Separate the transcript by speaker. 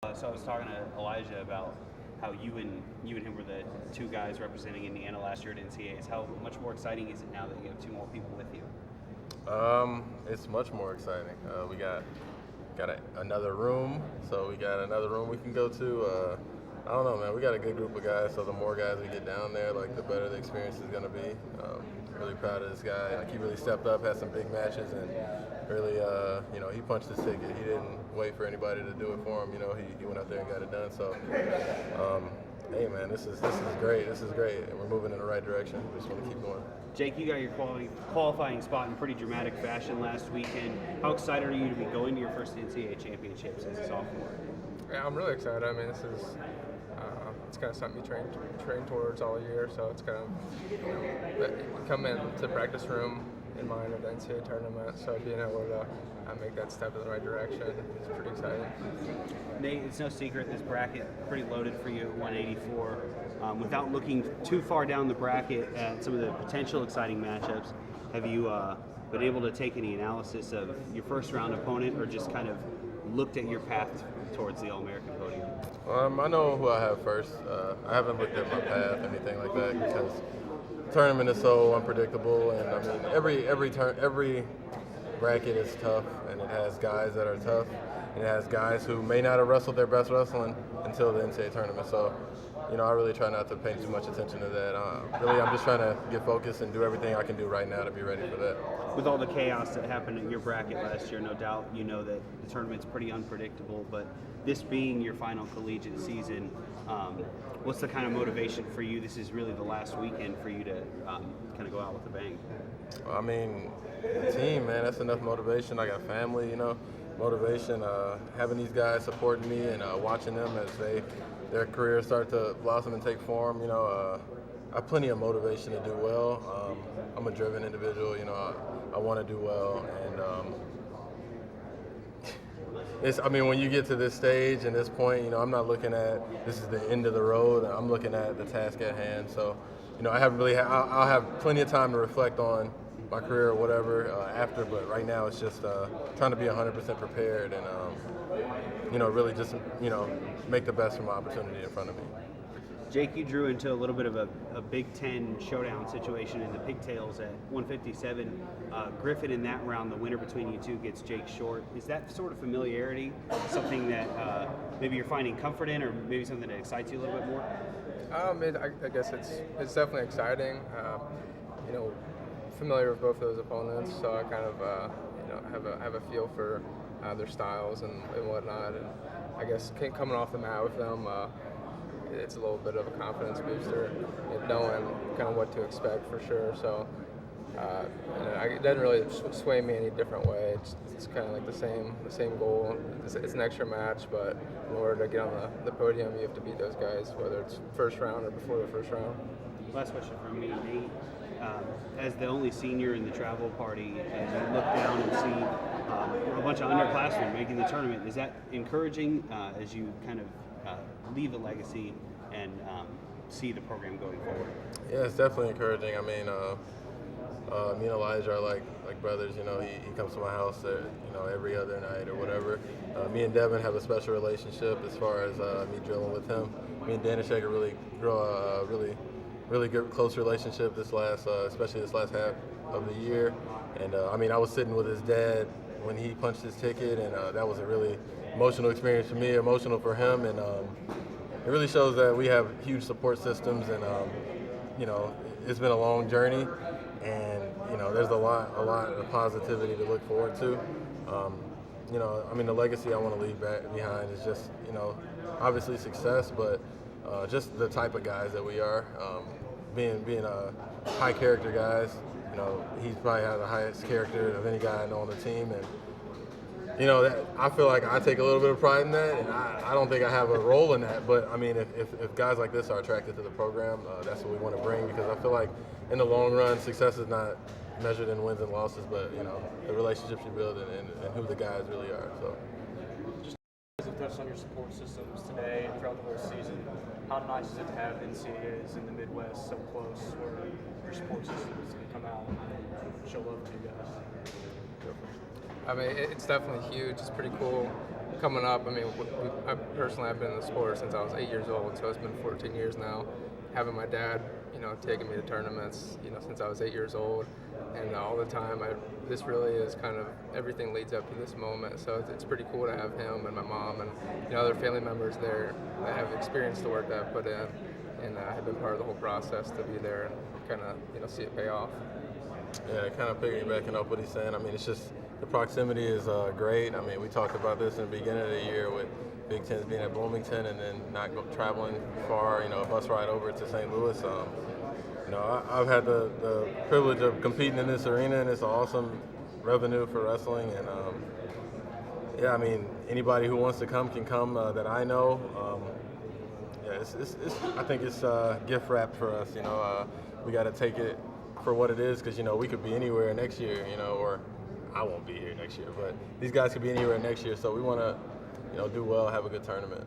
Speaker 1: So I was talking to Elijah about how you and him were the two guys representing Indiana last year at NCAAs. How much more exciting is it now that you have two more people with you?
Speaker 2: It's much more exciting. We got another room, so we got another room we can go to. I don't know, man. We got a good group of guys, so the more guys we get down there, like the better the experience is going to be. Really proud of this guy. Like he really stepped up, had some big matches, and really, he punched his ticket. He didn't wait for anybody to do it for him. He went out there and got it done. So, hey, man, this is great. This is great, and we're moving in the right direction. We just want to keep going.
Speaker 1: Jake, you got your qualifying spot in pretty dramatic fashion last weekend. How excited are you to be going to your first NCAA Championships as a sophomore?
Speaker 3: Yeah, I'm really excited. I mean, this is it's kind of something you train towards all year. So it's kind of come into the practice room in mind of the NCAA tournament. So being able to make that step in the right direction is pretty exciting.
Speaker 1: Nate, it's no secret this bracket pretty loaded for you at 184. Without looking too far down the bracket at some of the potential exciting matchups, have you been able to take any analysis of your first round opponent, or just kind of looked at your path towards the All-American podium?
Speaker 2: I know who I have first. I haven't looked at my path or anything like that because the tournament is so unpredictable, and I mean every bracket is tough, and it has guys that are tough, and it has guys who may not have wrestled their best wrestling until the NCAA tournament. So, I really try not to pay too much attention to that. Really, I'm just trying to get focused and do everything I can do right now to be ready for that.
Speaker 1: With all the chaos that happened at your bracket last year, no doubt you know that the tournament's pretty unpredictable, but this being your final collegiate season, what's the kind of motivation for you? This is really the last weekend for you to kind of go out with a bang.
Speaker 2: I mean, the team, man, that's enough motivation. I got family, motivation. Having these guys supporting me and watching them as their careers start to blossom and take form, I have plenty of motivation to do well. I'm a driven individual, I want to do well, and when you get to this stage and this point, I'm not looking at this is the end of the road. I'm looking at the task at hand. So, I'll have plenty of time to reflect on my career or whatever after, but right now it's just trying to be 100% prepared and, really just, make the best from my opportunity in front of me.
Speaker 1: Jake, you drew into a little bit of a Big Ten showdown situation in the pigtails at 157. Griffin in that round, the winner between you two gets Jake Short. Is that sort of familiarity something that maybe you're finding comfort in, or maybe something that excites you a little bit more?
Speaker 3: I guess it's definitely exciting. Familiar with both those opponents, so I kind of have a feel for their styles and whatnot. And I guess coming off the mat with them, it's a little bit of a confidence booster, knowing kind of what to expect for sure. So it doesn't really sway me any different way. It's kind of like the same goal. It's an extra match, but in order to get on the podium, you have to beat those guys, whether it's first round or before the first round.
Speaker 1: Last question from me, Nate. As the only senior in the travel party, as you look down and see a bunch of underclassmen making the tournament, is that encouraging as you kind of leave a legacy and see the program going forward?
Speaker 2: Yeah, it's definitely encouraging. I mean, me and Elijah are like brothers. He comes to my house every other night or whatever. Me and Devin have a special relationship as far as me drilling with him. Me and Danishek are really grow a really good close relationship especially this last half of the year. And I was sitting with his dad when he punched his ticket, and that was a really emotional experience for me, emotional for him, and it really shows that we have huge support systems, and it's been a long journey, and there's a lot of positivity to look forward to. The legacy I want to leave behind is just obviously success, but just the type of guys that we are, being high character guys. He's probably had the highest character of any guy I know on the team, and I feel like I take a little bit of pride in that, and I don't think I have a role in that. But if guys like this are attracted to the program, that's what we want to bring, because I feel like in the long run, success is not measured in wins and losses, but the relationships you build and who the guys really are. So.
Speaker 4: Have touched on your support systems today and throughout the whole season. How nice is it to have NCAAs in the Midwest so close, where your support systems can come out and show love to you guys?
Speaker 3: I mean, it's definitely huge. It's pretty cool. coming up, I mean, I've been in the sport since I was 8 years old, so it's been 14 years now. Having my dad, taking me to tournaments, since I was 8 years old, and all the time, this really is kind of everything leads up to this moment. So it's pretty cool to have him and my mom and other family members there that have experienced the work that I've put in, and have been part of the whole process to be there and kind of see it pay off.
Speaker 2: Yeah, kind of piggybacking up what he's saying. I mean, it's just the proximity is great. I mean, we talked about this in the beginning of the year with Big Ten's being at Bloomington and then not traveling far, a bus ride over to St. Louis. I've had the privilege of competing in this arena, and it's an awesome revenue for wrestling. And yeah, I mean, anybody who wants to come can come that I know. Yeah, I think it's gift wrapped for us. We got to take it for what it is, because we could be anywhere next year, or I won't be here next year, but these guys could be anywhere next year. So we want to, do well, have a good tournament.